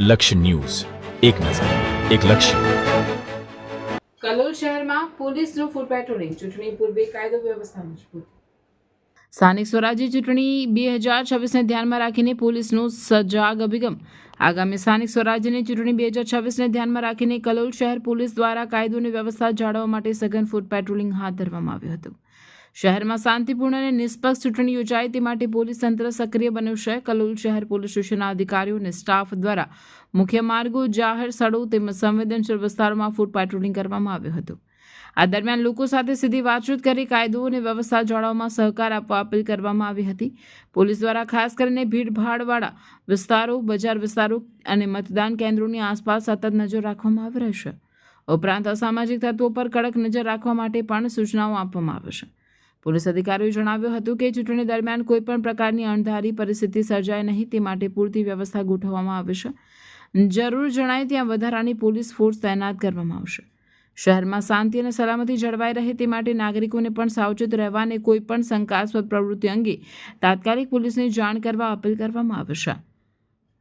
લક્ષ્ય ન્યૂઝ, એક નજર, એક લક્ષ્ય. કલોલ શહેરમાં પોલીસનું ફૂટ પેટ્રોલિંગ, ચૂંટણી પૂર્વે કાયદો વ્યવસ્થા મજબૂત. સ્થાનિક સ્વરાજ્ય ચૂંટણી 2026ને ધ્યાનમાં રાખીને પોલીસનો સજાગ અભિગમ. આગામી સ્થાનિક સ્વરાજ્યની ચૂંટણી 2026ને ધ્યાનમાં રાખીને કલોલ શહેર પોલીસ દ્વારા કાયદો અને વ્યવસ્થા જાળવવા માટે સઘન ફૂટ પેટ્રોલિંગ હાથ ધરવામાં આવ્યું હતું. શહેરમાં શાંતિપૂર્ણ અને નિષ્પક્ષ ચૂંટણી યોજાય તે માટે પોલીસ તંત્ર સક્રિય બન્યું છે. કલોલ શહેર પોલીસ સ્ટેશનના અધિકારીઓ અને સ્ટાફ દ્વારા મુખ્ય માર્ગો, જાહેર સ્થળો તેમજ સંવેદનશીલ વિસ્તારોમાં ફૂટ પેટ્રોલિંગ કરવામાં આવ્યું હતું. આ દરમિયાન લોકો સાથે સીધી વાતચીત કરી કાયદો અને વ્યવસ્થા જાળવવામાં સહકાર આપવા અપીલ કરવામાં આવી હતી. પોલીસ દ્વારા ખાસ કરીને ભીડભાડવાળા વિસ્તારો, બજાર વિસ્તારો અને મતદાન કેન્દ્રોની આસપાસ સતત નજર રાખવામાં આવી રહી છે. ઉપરાંત અસામાજિક તત્વો પર કડક નજર રાખવા માટે પણ સૂચનાઓ આપવામાં આવી છે. પોલીસ અધિકારીઓએ જણાવ્યું હતું કે ચૂંટણી દરમિયાન કોઈપણ પ્રકારની અણધારી પરિસ્થિતિ સર્જાય નહીં તે માટે પૂરતી વ્યવસ્થા ગોઠવવામાં આવી છે. જરૂર જણાય ત્યાં વધારાની પોલીસ ફોર્સ તૈનાત કરવામાં આવશે. શહેરમાં શાંતિ અને સલામતી જળવાઈ રહે તે માટે નાગરિકોને પણ સાવચેત રહેવા અને કોઈપણ શંકાસ્પદ પ્રવૃત્તિ અંગે તાત્કાલિક પોલીસને જાણ કરવા અપીલ કરવામાં આવી છે.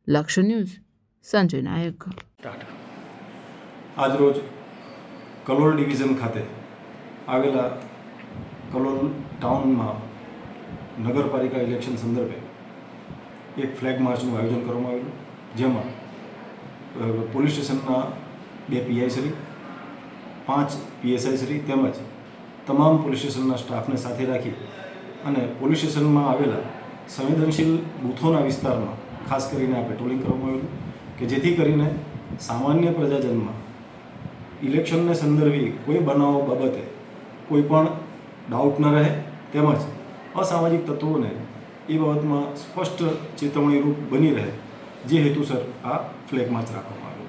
લક્ષ્ય ન્યૂઝ, સંજય નાયક. આજરોજ કલોલ ડિવિઝન ખાતે આવેલા કલોલ ટાઉનમાં નગરપાલિકા ઇલેક્શન સંદર્ભે એક ફ્લેગ માર્ચનું આયોજન કરવામાં આવેલું, જેમાં પોલીસ સ્ટેશનના 2 પીઆઈ શ્રી, 5 પીએસઆઈ શ્રી તેમજ તમામ પોલીસ સ્ટેશનના સ્ટાફને સાથે રાખી અને પોલીસ સ્ટેશનમાં આવેલા સંવેદનશીલ બૂથોના વિસ્તારમાં ખાસ કરીને આ પેટ્રોલિંગ કરવામાં આવેલું કે જેથી કરીને સામાન્ય પ્રજાજનમાં ઇલેક્શનને સંદર્ભે કોઈ બનાવો બાબતે કોઈ પણ ડાઉટ ન રહે તેમજ અસામાજિક તત્વોને એ બાબતમાં સ્પષ્ટ ચેતવણીરૂપ બની રહે, જે હેતુસર આ ફ્લેગ માર્ચ રાખવામાં આવ્યો.